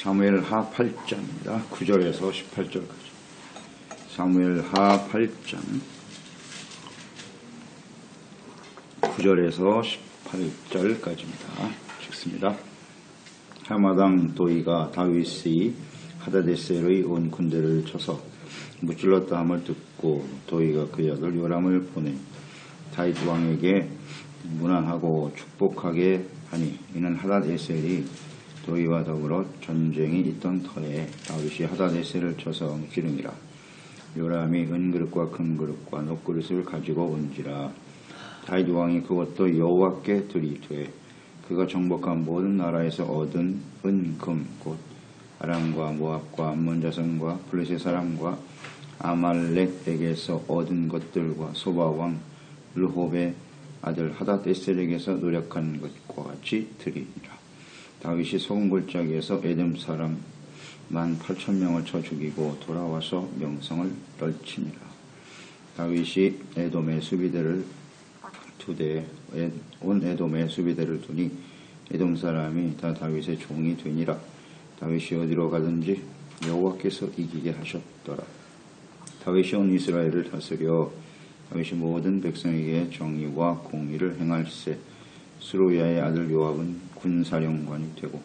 사무엘하 8장입니다. 9절에서 18절까지. 사무엘하 8장 9절에서 18절까지입니다. 읽습니다. 하마당 도이가 다윗의 하다데셀의 온 군대를 쳐서 무찔렀다 함을 듣고 도이가 그의 아들 요람을 보내 다윗 왕에게 문안하고 축복하게 하니, 이는 하다데셀이 도이와 더불어 전쟁이 있던 터에 다윗이 하다데셀을 쳐서 무찌르니라. 요람이 은그릇과 금그릇과 녹그릇을 가지고 온지라. 다윗 왕이 그것도 여호와께 드리되 그가 정복한 모든 나라에서 얻은 은, 금, 곧 아람과 모압과 암몬 자손과 블레셋 사람과 아말렉에게서 얻은 것들과 소바왕 르홉의 아들 하다데셀에게서 노력한 것과 같이 드리니라. 다윗이 소금 골짜기에서 에돔 사람 18,000명을 쳐 죽이고 돌아와서 명성을 떨치니라. 다윗이 에돔의 수비대를 온 에돔의 수비대를 두니 에돔 사람이 다 다윗의 종이 되니라. 다윗이 어디로 가든지 여호와께서 이기게 하셨더라. 다윗이 온 이스라엘을 다스려 다윗이 모든 백성에게 정의와 공의를 행할세. 스루야의 아들 요압은 군사령관이 되고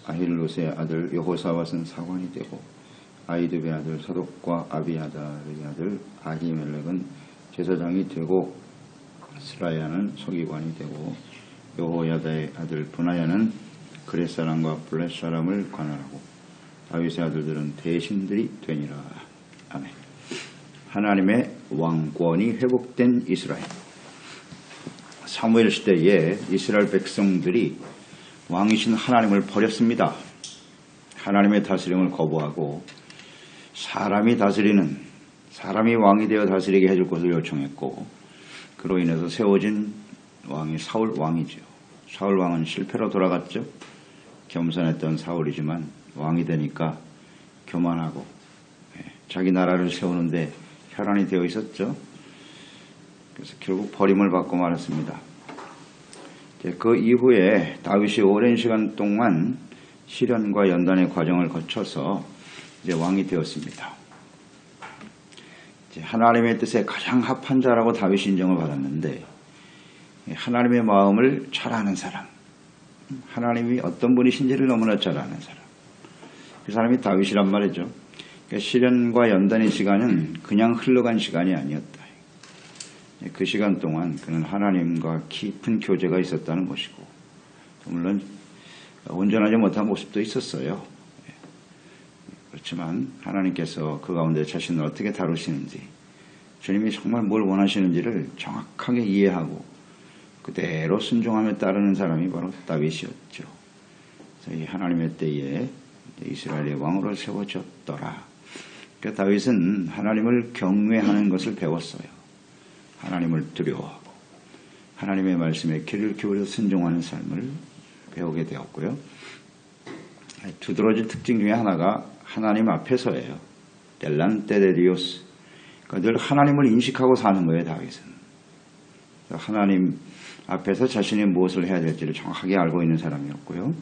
아힐롯의 아들 여호사밧은 사관이 되고 아히두베의 아들 사독과 아비아달의 아들 아히멜렉은 제사장이 되고 스라야는 서기관이 되고 여호야다의 아들 브나야는 그렛 사람과 블렛 사람을 관할하고 다윗의 아들들은 대신들이 되니라. 아멘. 하나님의 왕권이 회복된 이스라엘. 사무엘 시대에 이스라엘 백성들이 왕이신 하나님을 버렸습니다. 하나님의 다스림을 거부하고 사람이 왕이 되어 다스리게 해줄 것을 요청했고, 그로 인해서 세워진 왕이 사울 왕이죠. 사울 왕은 실패로 돌아갔죠. 겸손했던 사울이지만 왕이 되니까 교만하고 자기 나라를 세우는데 혈안이 되어 있었죠. 그래서 결국 버림을 받고 말았습니다. 그 이후에 다윗이 오랜 시간 동안 시련과 연단의 과정을 거쳐서 이제 왕이 되었습니다. 이제 하나님의 뜻에 가장 합한 자라고 다윗이 인정을 받았는데, 하나님의 마음을 잘 아는 사람, 하나님이 어떤 분이신지를 너무나 잘 아는 사람, 그 사람이 다윗이란 말이죠. 그러니까 시련과 연단의 시간은 그냥 흘러간 시간이 아니었다. 그 시간 동안 그는 하나님과 깊은 교제가 있었다는 것이고, 물론 온전하지 못한 모습도 있었어요. 그렇지만 하나님께서 그 가운데 자신을 어떻게 다루시는지, 주님이 정말 뭘 원하시는지를 정확하게 이해하고 그대로 순종하며 따르는 사람이 바로 다윗이었죠. 그래서 이 하나님의 때에 이스라엘의 왕으로 세워졌더라. 그러니까 다윗은 하나님을 경외하는 것을 배웠어요. 하나님을 두려워하고 하나님의 말씀에 귀를 기울여 순종하는 삶을 배우게 되었고요. 두드러진 특징 중에 하나가 하나님 앞에서예요. 델란테 데 디오스. 그러니까 늘 하나님을 인식하고 사는 거예요, 다윗은. 하나님 앞에서 자신이 무엇을 해야 될지를 정확하게 알고 있는 사람이었고요.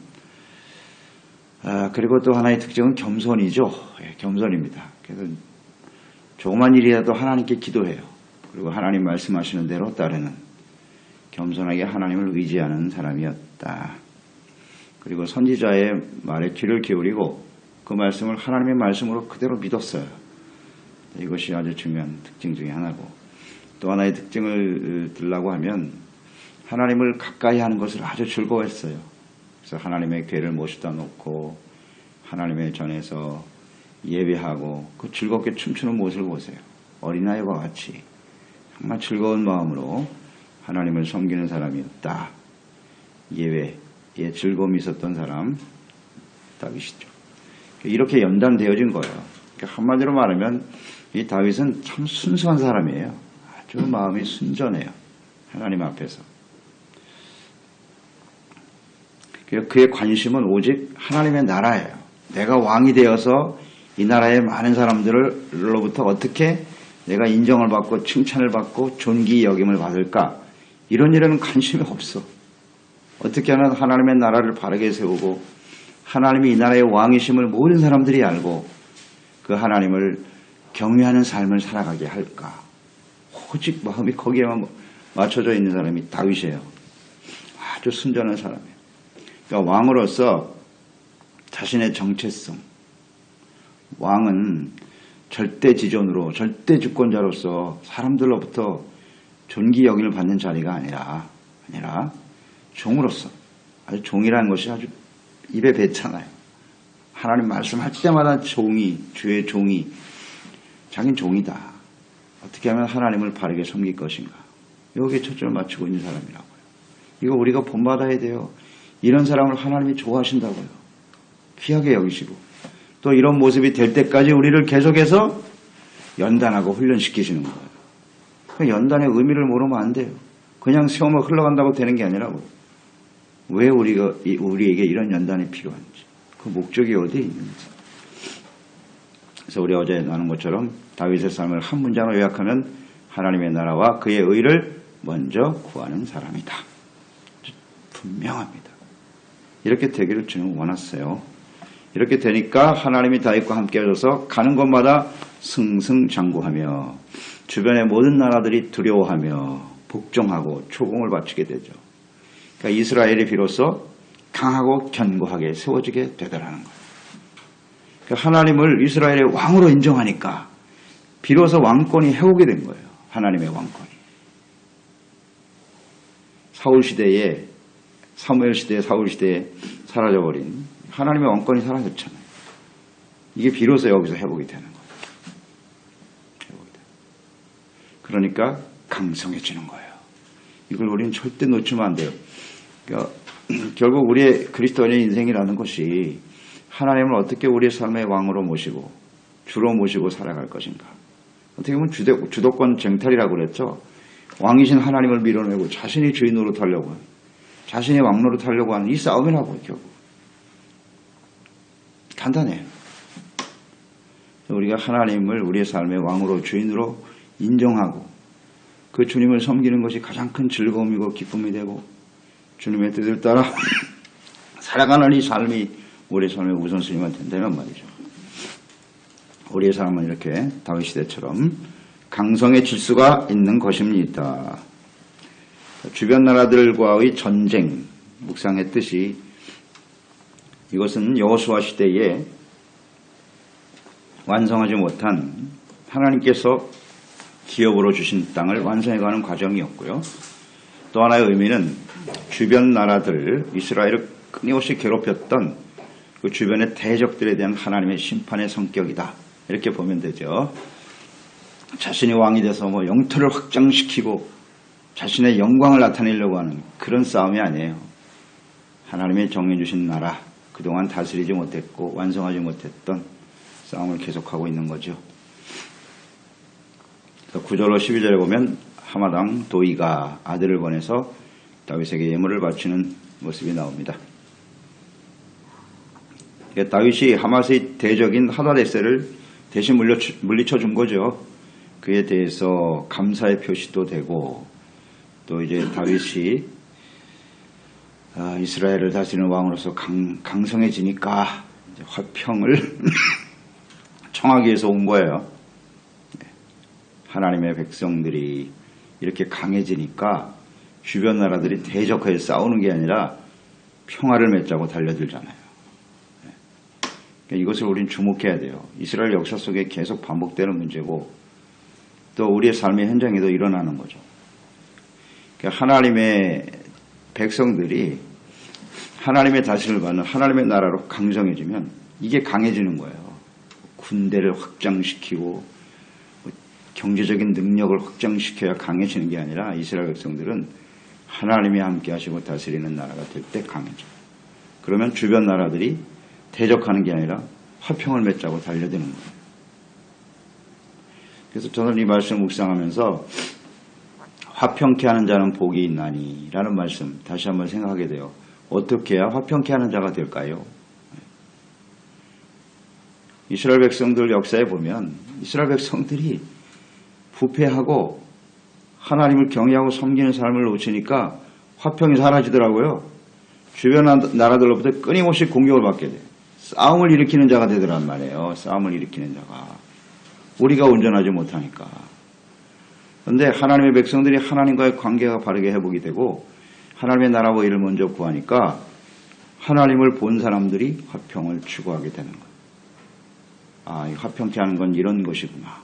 그리고 또 하나의 특징은 겸손이죠. 겸손입니다. 그래서 조그만 일이라도 하나님께 기도해요. 그리고 하나님 말씀하시는 대로 따르는, 겸손하게 하나님을 의지하는 사람이었다. 그리고 선지자의 말에 귀를 기울이고 그 말씀을 하나님의 말씀으로 그대로 믿었어요. 이것이 아주 중요한 특징 중에 하나고, 또 하나의 특징을 들라고 하면 하나님을 가까이 하는 것을 아주 즐거워했어요. 그래서 하나님의 궤를 모셔다 놓고 하나님의 전에서 예배하고 그 즐겁게 춤추는 모습을 보세요. 어린아이와 같이 정말 즐거운 마음으로 하나님을 섬기는 사람이었다. 예배에 즐거움이 있었던 사람 다윗이죠. 이렇게 연단되어진 거예요. 한마디로 말하면 이 다윗은 참 순수한 사람이에요. 아주 마음이 순전해요. 하나님 앞에서. 그의 관심은 오직 하나님의 나라예요. 내가 왕이 되어서 이 나라의 많은 사람들로부터 어떻게 내가 인정을 받고 칭찬을 받고 존귀 여김을 받을까, 이런 일에는 관심이 없어. 어떻게 하면 하나님의 나라를 바르게 세우고 하나님이 이 나라의 왕이심을 모든 사람들이 알고 그 하나님을 경외하는 삶을 살아가게 할까? 오직 마음이 거기에만 맞춰져 있는 사람이 다윗이에요. 아주 순전한 사람이에요. 그러니까 왕으로서 자신의 정체성, 왕은 절대 지존으로, 절대 주권자로서 사람들로부터 존귀 여김을 받는 자리가 아니라 종으로서, 아주 종이라는 것이 아주 입에 뱉잖아요. 하나님 말씀할 때마다 주의 종이, 자긴 종이다. 어떻게 하면 하나님을 바르게 섬길 것인가. 여기에 초점을 맞추고 있는 사람이라고요. 이거 우리가 본받아야 돼요. 이런 사람을 하나님이 좋아하신다고요. 귀하게 여기시고 또 이런 모습이 될 때까지 우리를 계속해서 연단하고 훈련시키시는 거예요. 그 연단의 의미를 모르면 안 돼요. 그냥 세우면 흘러간다고 되는 게 아니라고. 왜 우리에게 이런 연단이 필요한지, 그 목적이 어디에 있는지. 그래서 우리 어제 나눈 것처럼 다윗의 삶을 한 문장으로 요약하면 하나님의 나라와 그의 의를 먼저 구하는 사람이다. 분명합니다. 이렇게 되기를 주님 원하세요. 이렇게 되니까 하나님이 다윗과 함께 하셔서 가는 곳마다 승승장구하며 주변의 모든 나라들이 두려워하며 복종하고 초공을 바치게 되죠. 그러니까 이스라엘이 비로소 강하고 견고하게 세워지게 되더라는 거예요. 그러니까 하나님을 이스라엘의 왕으로 인정하니까 비로소 왕권이 해오게 된 거예요. 하나님의 왕권이. 사무엘 시대에 사울 시대에 사라져버린 하나님의 왕권이 사라졌잖아요. 이게 비로소 여기서 회복이 되는 거예요. 그러니까 강성해지는 거예요. 이걸 우리는 절대 놓치면 안 돼요. 그러니까 결국 우리의 그리스도인의 인생이라는 것이 하나님을 어떻게 우리의 삶의 왕으로 모시고 주로 모시고 살아갈 것인가. 어떻게 보면 주도권 쟁탈이라고 그랬죠. 왕이신 하나님을 밀어내고 자신이 주인으로 타려고 하는, 자신이 왕로로 타려고 하는 이 싸움이라고요. 결국 간단해요. 우리가 하나님을 우리의 삶의 왕으로 주인으로 인정하고 그 주님을 섬기는 것이 가장 큰 즐거움이고 기쁨이 되고 주님의 뜻을 따라 살아가는 이 삶이 우리의 삶의 우선순위가 된다는 말이죠. 우리의 삶은 이렇게 다윗 시대처럼 강성해질 수가 있는 것입니다. 주변 나라들과의 전쟁 묵상했듯이 이것은 여호수아 시대에 완성하지 못한 하나님께서 기업으로 주신 땅을 완성해가는 과정이었고요. 또 하나의 의미는 주변 나라들, 이스라엘을 끊임없이 괴롭혔던 그 주변의 대적들에 대한 하나님의 심판의 성격이다. 이렇게 보면 되죠. 자신이 왕이 돼서 영토를 확장시키고 자신의 영광을 나타내려고 하는 그런 싸움이 아니에요. 하나님의 정해주신 나라, 그동안 다스리지 못했고 완성하지 못했던 싸움을 계속하고 있는 거죠. 9절로 12절에 보면 하마당 도이가 아들을 보내서 다윗에게 예물을 바치는 모습이 나옵니다. 다윗이 하맛의 대적인 하다데셀을 대신 물리쳐 준 거죠. 그에 대해서 감사의 표시도 되고 또 이제 다윗이 이스라엘을 다스리는 왕으로서 강성해지니까 이제 화평을 청하기 위해서 온 거예요. 하나님의 백성들이 이렇게 강해지니까 주변 나라들이 대적하여 싸우는 게 아니라 평화를 맺자고 달려들잖아요. 이것을 우리는 주목해야 돼요. 이스라엘 역사 속에 계속 반복되는 문제고 또 우리의 삶의 현장에도 일어나는 거죠. 하나님의 백성들이 하나님의 다스림을 받는 하나님의 나라로 강성해지면 이게 강해지는 거예요. 군대를 확장시키고 경제적인 능력을 확장시켜야 강해지는 게 아니라 이스라엘 백성들은 하나님이 함께 하시고 다스리는 나라가 될 때 강해져요. 그러면 주변 나라들이 대적하는 게 아니라 화평을 맺자고 달려드는 거예요. 그래서 저는 이 말씀을 묵상하면서 화평케 하는 자는 복이 있나니 라는 말씀 다시 한번 생각하게 돼요. 어떻게 해야 화평케 하는 자가 될까요? 이스라엘 백성들 역사에 보면 이스라엘 백성들이 부패하고 하나님을 경외하고 섬기는 삶을 놓치니까 화평이 사라지더라고요. 주변 나라들로부터 끊임없이 공격을 받게 돼요. 싸움을 일으키는 자가 되더란 말이에요. 싸움을 일으키는 자가. 우리가 온전하지 못하니까. 그런데 하나님의 백성들이 하나님과의 관계가 바르게 회복이 되고 하나님의 나라와 일을 먼저 구하니까 하나님을 본 사람들이 화평을 추구하게 되는 거예요. 아, 이 화평케 하는 건 이런 것이구나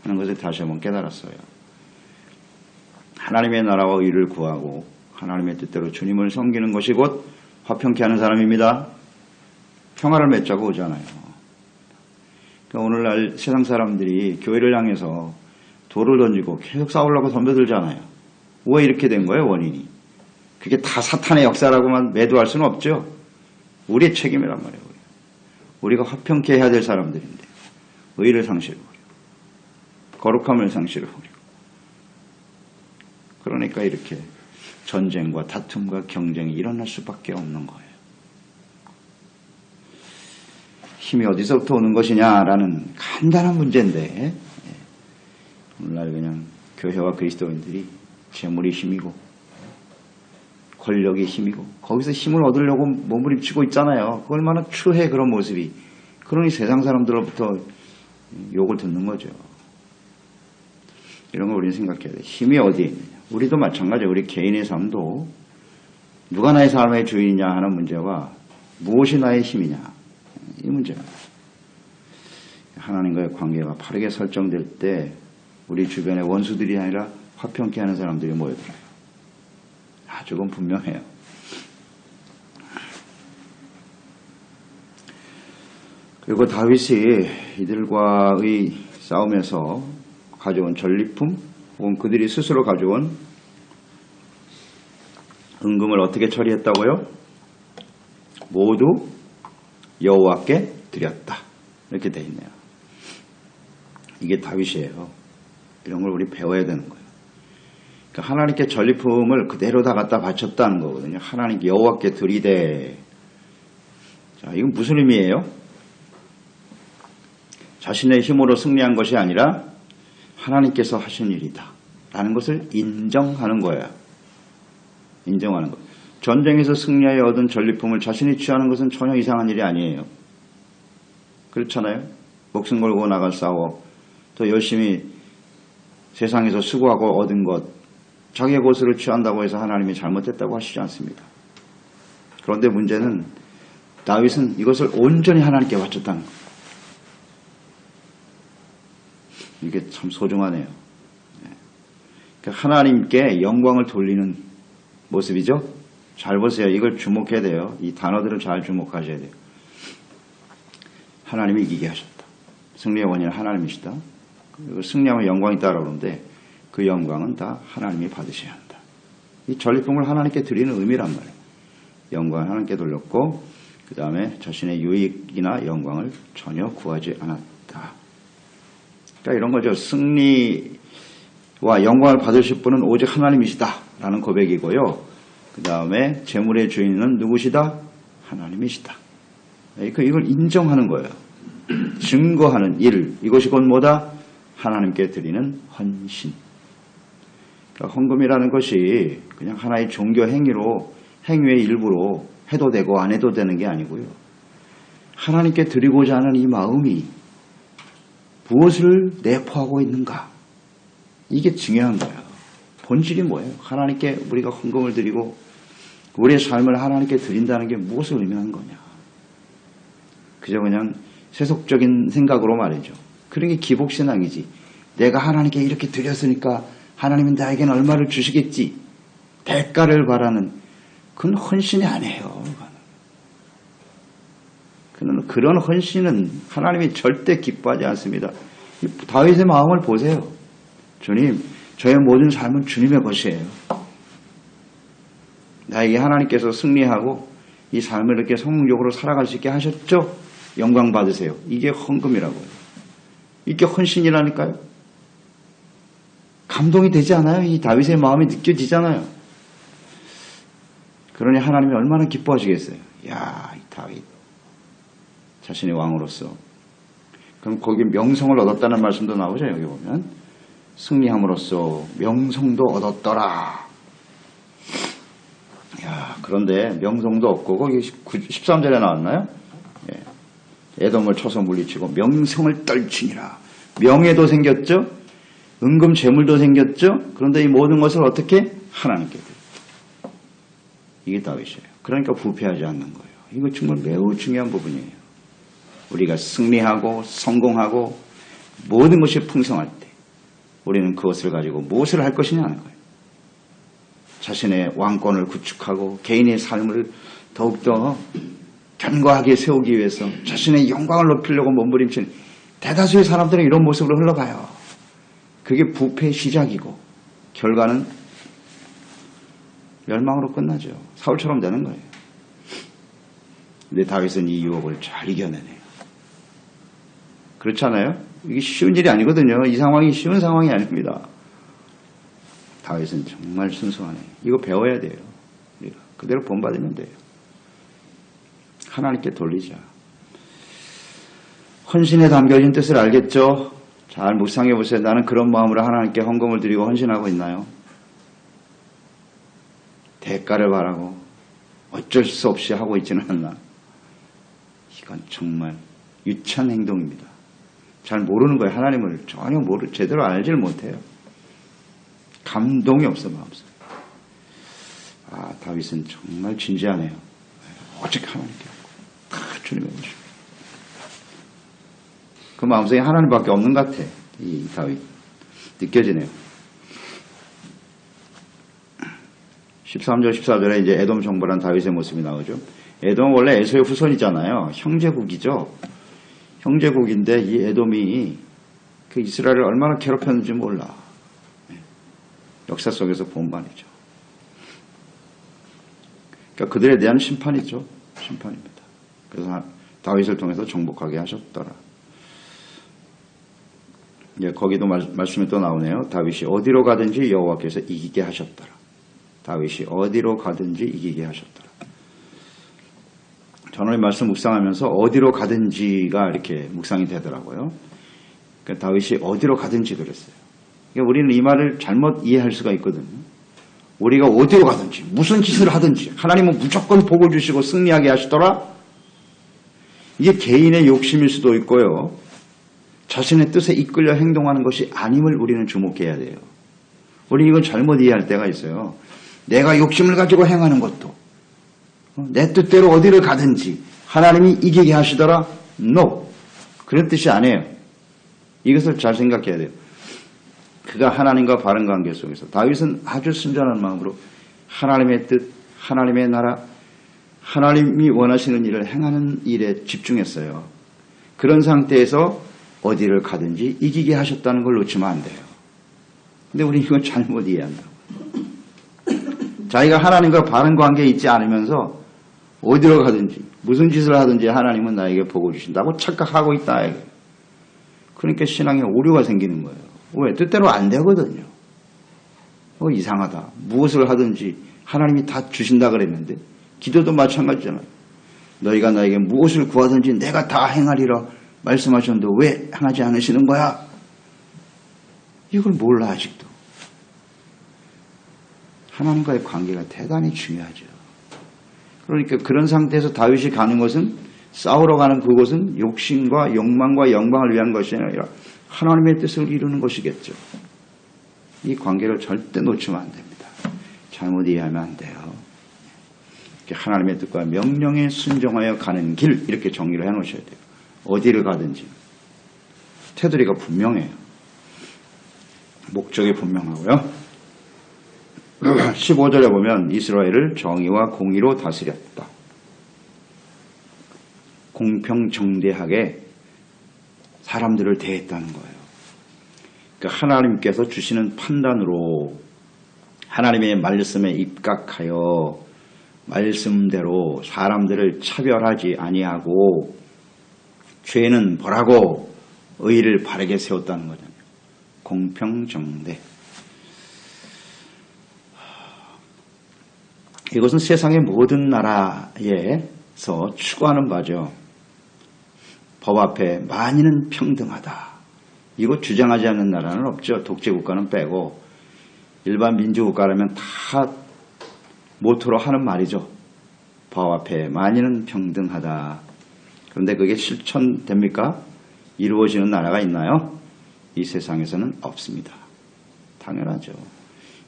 하는 것을 다시 한번 깨달았어요. 하나님의 나라와 일을 구하고 하나님의 뜻대로 주님을 섬기는 것이 곧 화평케 하는 사람입니다. 평화를 맺자고 오잖아요. 그러니까 오늘날 세상 사람들이 교회를 향해서 돌을 던지고 계속 싸우려고 덤벼들잖아요. 왜 이렇게 된 거예요, 원인이? 그게 다 사탄의 역사라고만 매도할 수는 없죠. 우리의 책임이란 말이에요. 우리가 화평케 해야 될 사람들인데 의를 상실해버리고 거룩함을 상실해버리고 그러니까 이렇게 전쟁과 다툼과 경쟁이 일어날 수밖에 없는 거예요. 힘이 어디서부터 오는 것이냐라는 간단한 문제인데 오늘날 그냥 교회와 그리스도인들이 재물이 힘이고 권력이 힘이고 거기서 힘을 얻으려고 몸부림치고 있잖아요. 그 얼마나 추해 그런 모습이. 그러니 세상 사람들로부터 욕을 듣는 거죠. 이런 걸 우리는 생각해야 돼. 힘이 어디에 있느냐. 우리도 마찬가지예요. 우리 개인의 삶도 누가 나의 삶의 주인이냐 하는 문제와 무엇이 나의 힘이냐 이 문제입니다. 하나님과의 관계가 바르게 설정될 때 우리 주변의 원수들이 아니라 화평케 하는 사람들이 모여들어요. 조금 분명해요. 그리고 다윗이 이들과의 싸움에서 가져온 전리품 혹은 그들이 스스로 가져온 은금을 어떻게 처리했다고요? 모두 여호와께 드렸다. 이렇게 돼 있네요. 이게 다윗이에요. 이런 걸 우리 배워야 되는 거예요. 그러니까 하나님께 전리품을 그대로 다 갖다 바쳤다는 거거든요. 하나님께 여호와께 드리되. 자, 이건 무슨 의미예요? 자신의 힘으로 승리한 것이 아니라 하나님께서 하신 일이다 라는 것을 인정하는 거예요. 인정하는 것. 전쟁에서 승리하여 얻은 전리품을 자신이 취하는 것은 전혀 이상한 일이 아니에요. 그렇잖아요. 목숨 걸고 나가 싸워 또 열심히 세상에서 수고하고 얻은 것 자기의 것으로 취한다고 해서 하나님이 잘못했다고 하시지 않습니다. 그런데 문제는 다윗은 이것을 온전히 하나님께 바쳤다는 거예요. 이게 참 소중하네요. 그러니까 하나님께 영광을 돌리는 모습이죠. 잘 보세요. 이걸 주목해야 돼요. 이 단어들을 잘 주목하셔야 돼요. 하나님이 이기게 하셨다. 승리의 원인은 하나님이시다. 그리고 승리하면 영광이 따라오는데 그 영광은 다 하나님이 받으셔야 한다. 이 전리품을 하나님께 드리는 의미란 말이에요. 영광을 하나님께 돌렸고 그 다음에 자신의 유익이나 영광을 전혀 구하지 않았다. 그러니까 이런 거죠. 승리와 영광을 받으실 분은 오직 하나님이시다 라는 고백이고요. 그 다음에 재물의 주인은 누구시다? 하나님이시다. 이걸 인정하는 거예요. 증거하는 일. 이것이 곧 뭐다? 하나님께 드리는 헌신. 그러니까 헌금이라는 것이 그냥 하나의 종교 행위로 행위의 일부로 해도 되고 안 해도 되는 게 아니고요. 하나님께 드리고자 하는 이 마음이 무엇을 내포하고 있는가? 이게 중요한 거예요. 본질이 뭐예요? 하나님께 우리가 헌금을 드리고 우리의 삶을 하나님께 드린다는 게 무엇을 의미하는 거냐? 그저 그냥 세속적인 생각으로 말이죠. 그런 게 기복신앙이지. 내가 하나님께 이렇게 드렸으니까 하나님은 나에게는 얼마를 주시겠지. 대가를 바라는 그건 헌신이 아니에요. 그런 헌신은 하나님이 절대 기뻐하지 않습니다. 다윗의 마음을 보세요. 주님, 저의 모든 삶은 주님의 것이에요. 나에게 하나님께서 승리하고 이 삶을 이렇게 성공적으로 살아갈 수 있게 하셨죠? 영광 받으세요. 이게 헌금이라고요. 이게 헌신이라니까요. 감동이 되지 않아요? 이 다윗의 마음이 느껴지잖아요. 그러니 하나님이 얼마나 기뻐하시겠어요. 야, 이 다윗 자신의 왕으로서. 그럼 거기 명성을 얻었다는 말씀도 나오죠. 여기 보면 승리함으로써 명성도 얻었더라. 야, 그런데 명성도 없고 거기 13절에 나왔나요? 예. 에돔을 쳐서 물리치고 명성을 떨치니라. 명예도 생겼죠. 은금 재물도 생겼죠. 그런데 이 모든 것을 어떻게? 하나님께 드려. 이게 다윗이에요. 그러니까 부패하지 않는 거예요. 이거 정말 매우 중요한 부분이에요. 우리가 승리하고 성공하고 모든 것이 풍성할 때 우리는 그것을 가지고 무엇을 할 것이냐 하는 거예요. 자신의 왕권을 구축하고 개인의 삶을 더욱더 견고하게 세우기 위해서 자신의 영광을 높이려고 몸부림치는 대다수의 사람들은 이런 모습으로 흘러가요. 그게 부패의 시작이고 결과는 멸망으로 끝나죠. 사울처럼 되는 거예요. 근데 다윗은 이 유혹을 잘 이겨내네요. 그렇지 않아요? 이게 쉬운 일이 아니거든요. 이 상황이 쉬운 상황이 아닙니다. 다윗은 정말 순수하네요. 이거 배워야 돼요. 우리가 그대로 본받으면 돼요. 하나님께 돌리자. 헌신에 담겨진 뜻을 알겠죠? 잘 묵상해 보세요. 나는 그런 마음으로 하나님께 헌금을 드리고 헌신하고 있나요? 대가를 바라고 어쩔 수 없이 하고 있지는 않나. 이건 정말 유치한 행동입니다. 잘 모르는 거예요. 하나님을 전혀 제대로 알지를 못해요. 감동이 없어 마음속에. 아, 다윗은 정말 진지하네요. 오직 하나님께 다 주님의 모습. 그 마음속에 하나님밖에 없는 것 같아. 이 다윗 느껴지네요. 13절 14절에 이제 에돔 정벌한 다윗의 모습이 나오죠. 에돔은 원래 에서의 후손이잖아요. 형제국이죠. 형제국인데 이 에돔이 그 이스라엘을 얼마나 괴롭혔는지 몰라. 역사 속에서 본 바이죠. 그러니까 그들에 대한 심판이죠. 심판입니다. 그래서 다윗을 통해서 정복하게 하셨더라. 예, 거기도 말씀이 또 나오네요. 다윗이 어디로 가든지 여호와께서 이기게 하셨더라. 다윗이 어디로 가든지 이기게 하셨더라. 저는 이 말씀 묵상하면서 어디로 가든지가 이렇게 묵상이 되더라고요. 그러니까 다윗이 어디로 가든지 그랬어요. 그러니까 우리는 이 말을 잘못 이해할 수가 있거든요. 우리가 어디로 가든지 무슨 짓을 하든지 하나님은 무조건 복을 주시고 승리하게 하시더라. 이게 개인의 욕심일 수도 있고요. 자신의 뜻에 이끌려 행동하는 것이 아님을 우리는 주목해야 돼요. 우리 이건 잘못 이해할 때가 있어요. 내가 욕심을 가지고 행하는 것도 내 뜻대로 어디를 가든지 하나님이 이기게 하시더라. No. 그런 뜻이 아니에요. 이것을 잘 생각해야 돼요. 그가 하나님과 바른 관계 속에서 다윗은 아주 순전한 마음으로 하나님의 뜻, 하나님의 나라, 하나님이 원하시는 일을 행하는 일에 집중했어요. 그런 상태에서 어디를 가든지 이기게 하셨다는 걸 놓치면 안 돼요. 근데 우리 이거 잘못 이해한다고. 자기가 하나님과 바른 관계에 있지 않으면서 어디로 가든지 무슨 짓을 하든지 하나님은 나에게 복을 주신다고 착각하고 있다. 그러니까 신앙에 오류가 생기는 거예요. 왜? 뜻대로 안 되거든요. 이상하다. 무엇을 하든지 하나님이 다 주신다 그랬는데 기도도 마찬가지잖아요. 너희가 나에게 무엇을 구하든지 내가 다 행하리라 말씀하셨는데 왜 행하지 않으시는 거야? 이걸 몰라 아직도. 하나님과의 관계가 대단히 중요하죠. 그러니까 그런 상태에서 다윗이 가는 것은 싸우러 가는 그곳은 욕심과 욕망과 영광을 위한 것이 아니라 하나님의 뜻을 이루는 것이겠죠. 이 관계를 절대 놓치면 안 됩니다. 잘못 이해하면 안 돼요. 하나님의 뜻과 명령에 순종하여 가는 길 이렇게 정리를 해놓으셔야 돼요. 어디를 가든지 테두리가 분명해요. 목적이 분명하고요. 15절에 보면 이스라엘을 정의와 공의로 다스렸다. 공평정대하게 사람들을 대했다는 거예요. 그러니까 하나님께서 주시는 판단으로 하나님의 말씀에 입각하여 말씀대로 사람들을 차별하지 아니하고 죄는 벌하고 의를 바르게 세웠다는 거잖아요. 공평정대. 이것은 세상의 모든 나라에서 추구하는 바죠. 법 앞에 만인은 평등하다. 이거 주장하지 않는 나라는 없죠. 독재국가는 빼고 일반 민주국가라면 다 모토로 하는 말이죠. 법 앞에 만인은 평등하다. 그런데 그게 실천됩니까? 이루어지는 나라가 있나요? 이 세상에서는 없습니다. 당연하죠.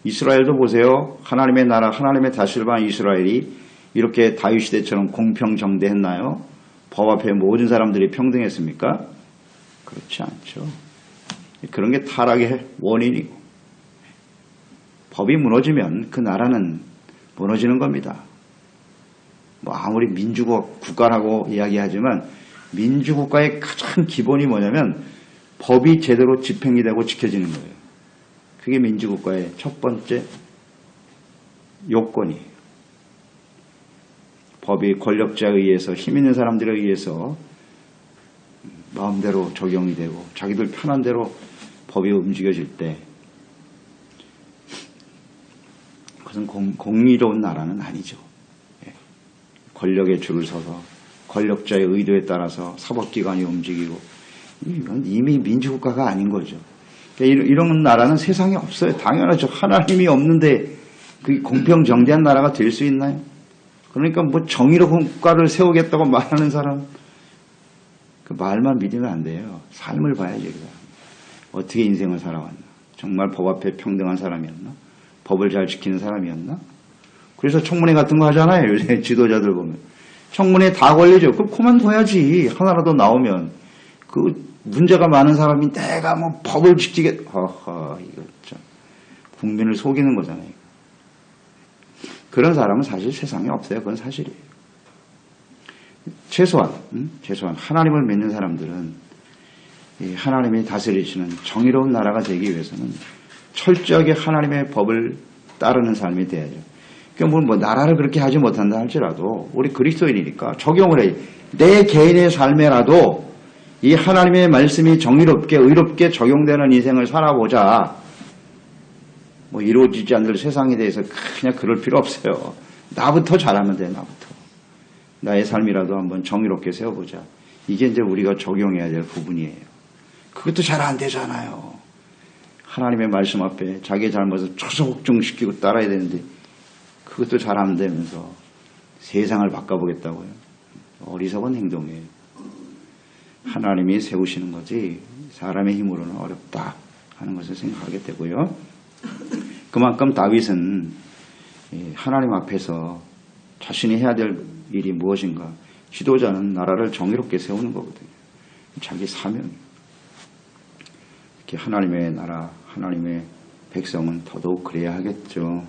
이스라엘도 보세요. 하나님의 나라, 하나님의 다스림을 받은 이스라엘이 이렇게 다윗시대처럼 공평정대했나요? 법 앞에 모든 사람들이 평등했습니까? 그렇지 않죠. 그런 게 타락의 원인이고, 법이 무너지면 그 나라는 무너지는 겁니다. 뭐 아무리 민주국 국가라고 이야기하지만 민주국가의 가장 기본이 뭐냐면 법이 제대로 집행이 되고 지켜지는 거예요. 그게 민주국가의 첫 번째 요건이에요. 법이 권력자에 의해서, 힘 있는 사람들에 의해서 마음대로 적용이 되고 자기들 편한 대로 법이 움직여질 때 그것은 공의로운 나라는 아니죠. 권력에 줄을 서서 권력자의 의도에 따라서 사법기관이 움직이고, 이건 이미 민주국가가 아닌 거죠. 그러니까 이런 나라는 세상에 없어요. 당연하죠. 하나님이 없는데 그게 공평정대한 나라가 될 수 있나요? 그러니까 뭐 정의로운 국가를 세우겠다고 말하는 사람, 그 말만 믿으면 안 돼요. 삶을 봐야죠. 어떻게 인생을 살아왔나. 정말 법 앞에 평등한 사람이었나? 법을 잘 지키는 사람이었나? 그래서 청문회 같은 거 하잖아요. 요새 지도자들 보면. 청문회 다 걸리죠. 그럼 그만둬야지. 하나라도 나오면. 그 문제가 많은 사람이 내가 뭐 법을 지키겠, 허허, 이거 참. 국민을 속이는 거잖아요. 그런 사람은 사실 세상에 없어요. 그건 사실이에요. 최소한 하나님을 믿는 사람들은 하나님이 다스리시는 정의로운 나라가 되기 위해서는 철저하게 하나님의 법을 따르는 삶이 돼야죠. 그러니까 뭐 나라를 그렇게 하지 못한다 할지라도 우리 그리스도인이니까 적용을 해요. 내 개인의 삶에라도 이 하나님의 말씀이 정의롭게 의롭게 적용되는 인생을 살아보자. 뭐 이루어지지 않을 세상에 대해서 그냥 그럴 필요 없어요. 나부터 잘하면 돼. 나부터. 나의 삶이라도 한번 정의롭게 세워보자. 이게 이제 우리가 적용해야 될 부분이에요. 그것도 잘 안 되잖아요. 하나님의 말씀 앞에 자기의 잘못을 초속정시키고 따라야 되는데 그것도 잘 안 되면서 세상을 바꿔보겠다고요. 어리석은 행동이에요. 하나님이 세우시는 거지 사람의 힘으로는 어렵다 하는 것을 생각하게 되고요. 그만큼 다윗은 하나님 앞에서 자신이 해야 될 일이 무엇인가. 지도자는 나라를 정의롭게 세우는 거거든요. 자기 사명이에요. 이렇게 하나님의 나라, 하나님의 백성은 더더욱 그래야 하겠죠.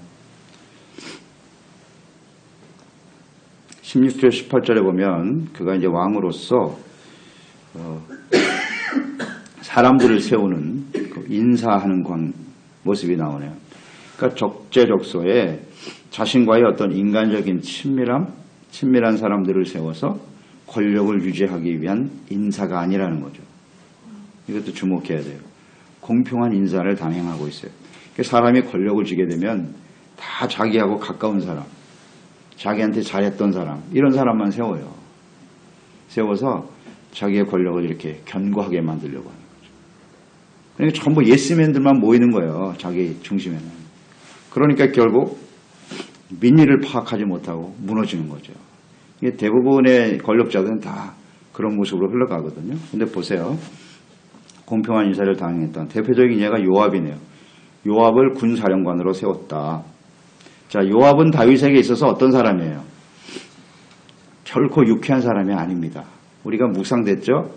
16절 18절에 보면 그가 이제 왕으로서 사람들을 세우는 그 인사하는 모습이 나오네요. 그러니까 적재적소에 자신과의 어떤 인간적인 친밀한 사람들을 세워서 권력을 유지하기 위한 인사가 아니라는 거죠. 이것도 주목해야 돼요. 공평한 인사를 단행하고 있어요. 사람이 권력을 쥐게 되면 다 자기하고 가까운 사람, 자기한테 잘했던 사람, 이런 사람만 세워요. 세워서 자기의 권력을 이렇게 견고하게 만들려고 하는 거죠. 그러니까 전부 예스맨들만 모이는 거예요. 자기 중심에는. 그러니까 결국 민의를 파악하지 못하고 무너지는 거죠. 이게 대부분의 권력자들은 다 그런 모습으로 흘러가거든요. 근데 보세요. 공평한 인사를 당했던 대표적인 예가 요압이네요. 요압을 군사령관으로 세웠다. 자, 요압은 다윗에게 있어서 어떤 사람이에요? 결코 유쾌한 사람이 아닙니다. 우리가 묵상됐죠?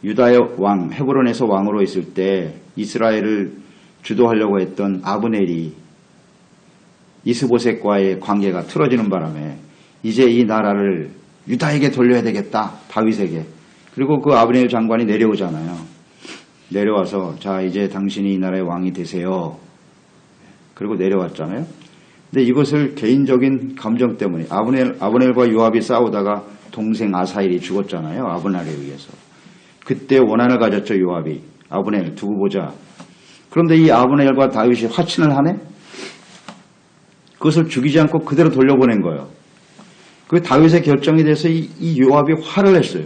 유다의 왕, 헤브론에서 왕으로 있을 때 이스라엘을 주도하려고 했던 아브넬이 이스보셋과의 관계가 틀어지는 바람에 이제 이 나라를 유다에게 돌려야 되겠다. 다윗에게. 그리고 그 아브넬 장관이 내려오잖아요. 내려와서 자 이제 당신이 이 나라의 왕이 되세요. 그리고 내려왔잖아요. 근데 이것을 개인적인 감정 때문에 아브넬과 요압이 싸우다가 동생 아사엘이 죽었잖아요. 아브넬에 의해서. 그때 원한을 가졌죠. 요압이. 아브넬 두고 보자. 그런데 이 아브넬과 다윗이 화친을 하네. 그것을 죽이지 않고 그대로 돌려보낸 거예요. 그 다윗의 결정이 돼서 이 요압이 화를 냈어요.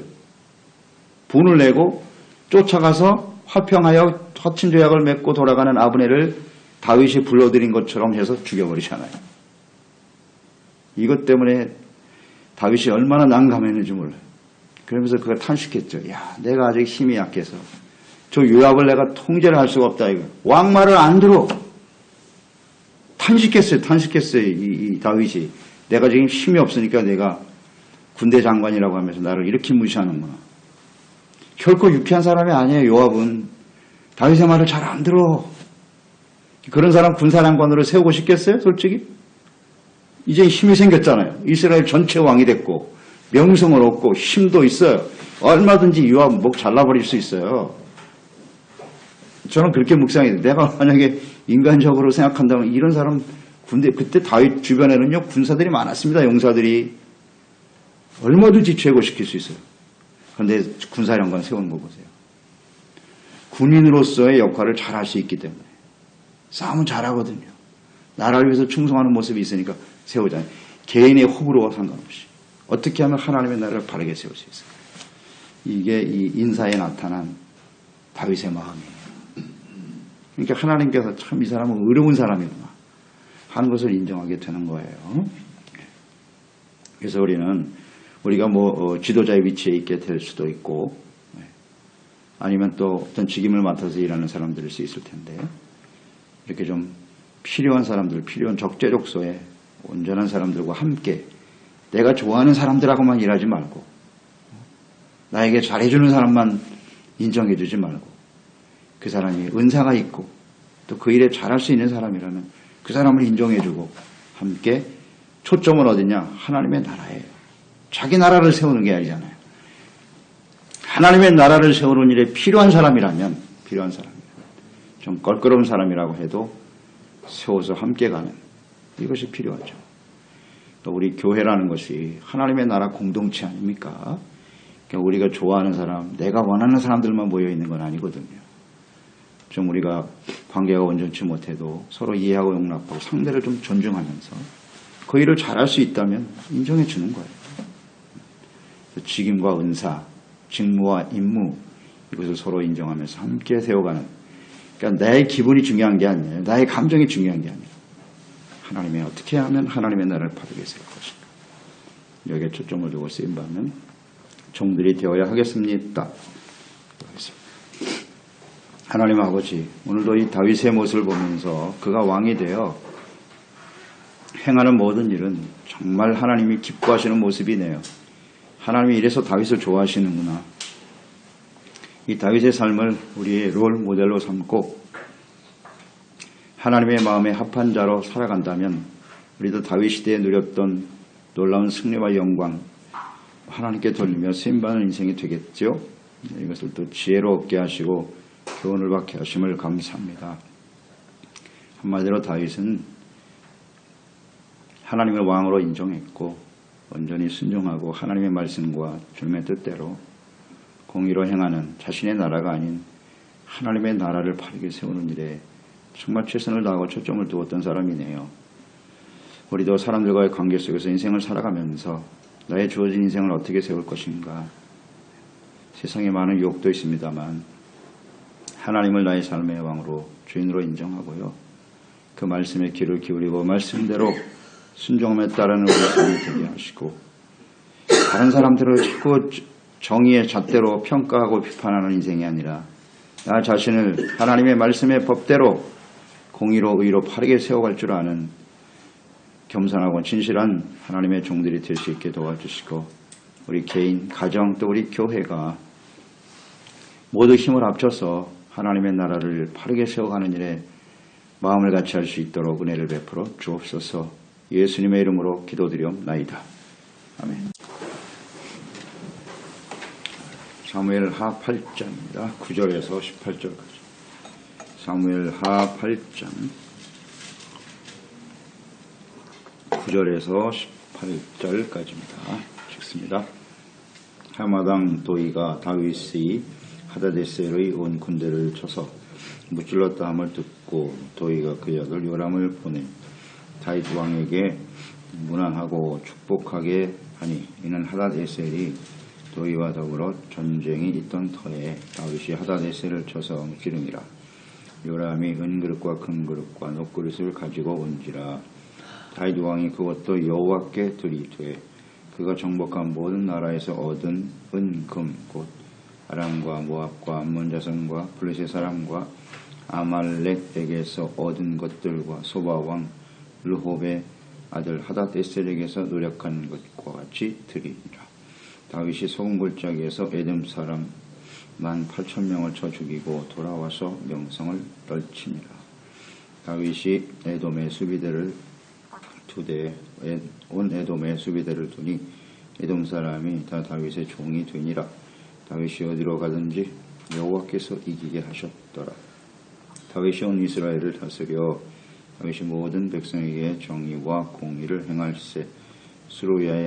분을 내고 쫓아가서 화평하여 화친 조약을 맺고 돌아가는 아브넬을 다윗이 불러들인 것처럼 해서 죽여버리잖아요. 이것 때문에 다윗이 얼마나 난감했는지 몰라요. 그러면서 그가 탄식했죠. 야, 내가 아직 힘이 약해서 저 요압을 내가 통제를 할 수가 없다. 이거 왕 말을 안 들어. 탄식했어요. 이 다윗이. 내가 지금 힘이 없으니까 내가 군대 장관이라고 하면서 나를 이렇게 무시하는구나. 결코 유쾌한 사람이 아니에요. 요압은. 다윗의 말을 잘 안 들어. 그런 사람 군사장관으로 세우고 싶겠어요? 솔직히? 이제 힘이 생겼잖아요. 이스라엘 전체 왕이 됐고 명성을 얻고 힘도 있어요. 얼마든지 요압 목 잘라버릴 수 있어요. 저는 그렇게 묵상해요. 내가 만약에 인간적으로 생각한다면 이런 사람 군대 그때 다윗 주변에는요 군사들이 많았습니다. 용사들이 얼마든지 최고시킬 수 있어요. 그런데 군사령관 세우는 거 보세요. 군인으로서의 역할을 잘할 수 있기 때문에 싸움은 잘하거든요. 나라를 위해서 충성하는 모습이 있으니까 세우잖아요. 개인의 호불호와 상관없이 어떻게 하면 하나님의 나라를 바르게 세울 수 있어요. 이게 이 인사에 나타난 다윗의 마음이에요. 그러니까 하나님께서 참 이 사람은 의로운 사람이구나 하는 것을 인정하게 되는 거예요. 그래서 우리가 지도자의 위치에 있게 될 수도 있고 아니면 또 어떤 직임을 맡아서 일하는 사람들일 수 있을 텐데 이렇게 좀 필요한 사람들, 필요한 적재적소에 온전한 사람들과 함께 내가 좋아하는 사람들하고만 일하지 말고 나에게 잘해주는 사람만 인정해주지 말고 그 사람이 은사가 있고 또 그 일에 잘할 수 있는 사람이라면 그 사람을 인정해주고 함께 초점은 어디냐? 하나님의 나라예요. 자기 나라를 세우는 게 아니잖아요. 하나님의 나라를 세우는 일에 필요한 사람이라면 좀 껄끄러운 사람이라고 해도 세워서 함께 가는 이것이 필요하죠. 우리 교회라는 것이 하나님의 나라 공동체 아닙니까? 그러니까 우리가 좋아하는 사람, 내가 원하는 사람들만 모여 있는 건 아니거든요. 좀 우리가 관계가 온전치 못해도 서로 이해하고 용납하고 상대를 좀 존중하면서 그 일을 잘할 수 있다면 인정해 주는 거예요. 직임과 은사, 직무와 임무 이것을 서로 인정하면서 함께 세워가는 그러니까 나의 기분이 중요한 게 아니에요. 나의 감정이 중요한 게 아니에요. 하나님의 어떻게 하면 하나님의 나라를 바르게 세울 것인가. 여기에 초점을 두고 쓰임받는 종들이 되어야 하겠습니다. 하나님 아버지, 오늘도 이 다윗의 모습을 보면서 그가 왕이 되어 행하는 모든 일은 정말 하나님이 기뻐하시는 모습이네요. 하나님이 이래서 다윗을 좋아하시는구나. 이 다윗의 삶을 우리의 롤 모델로 삼고 하나님의 마음에 합한 자로 살아간다면 우리도 다윗 시대에 누렸던 놀라운 승리와 영광 하나님께 돌리며 쓰임받는 인생이 되겠죠. 이것을 또 지혜로 얻게 하시고 교훈을 받게 하심을 감사합니다. 한마디로 다윗은 하나님을 왕으로 인정했고 온전히 순종하고 하나님의 말씀과 주님의 뜻대로 공의로 행하는 자신의 나라가 아닌 하나님의 나라를 바르게 세우는 일에 정말 최선을 다하고 초점을 두었던 사람이네요. 우리도 사람들과의 관계 속에서 인생을 살아가면서 나의 주어진 인생을 어떻게 세울 것인가. 세상에 많은 유혹도 있습니다만 하나님을 나의 삶의 왕으로 주인으로 인정하고요. 그 말씀에 귀를 기울이고 말씀대로 순종함에 따르는 우리 삶이 되게 하시고 다른 사람들을 자꾸 정의의 잣대로 평가하고 비판하는 인생이 아니라 나 자신을 하나님의 말씀의 법대로 공의로 의로 바르게 세워갈 줄 아는 겸손하고 진실한 하나님의 종들이 될 수 있게 도와주시고 우리 개인, 가정 또 우리 교회가 모두 힘을 합쳐서 하나님의 나라를 바르게 세워가는 일에 마음을 같이 할 수 있도록 은혜를 베풀어 주옵소서. 예수님의 이름으로 기도드리옵나이다. 아멘. 사무엘하 8장입니다. 9절에서 18절까지. 사무엘하 8장 9절에서 18절까지입니다. 읽습니다. 하마당 도이가 다윗의 하다데셀의 온 군대를 쳐서 무찔렀다 함을 듣고 도이가 그의 아들 요람을 보내 다윗 왕에게 문안하고 축복하게 하니 이는 하다데셀이 도이와 더불어 전쟁이 있던 터에 다윗이 하다데셀을 쳐서 무찌름이라. 요람이 은그릇과 금그릇과 녹그릇을 가지고 온지라. 다윗 왕이 그것도 여호와께 드리되 그가 정복한 모든 나라에서 얻은 은, 금, 곧 아람과 모압과 암몬 자손과 블레셋 사람과 아말렉에게서 얻은 것들과 소바왕 르홉의 아들 하닷에셀에게서 노력한 것과 같이 드리니라. 다윗이 소금 골짜기에서 에돔 사람 18,000명을 쳐 죽이고 돌아와서 명성을 떨치니라. 다윗이 에돔의 수비대를 온 에돔의 수비대를 두니 에돔 사람이 다 다윗의 종이 되니라. 다윗이 어디로 가든지 여호와께서 이기게 하셨더라. 다윗이 온 이스라엘을 다스려 다윗이 모든 백성에게 정의와 공의를 행할세. 스루야의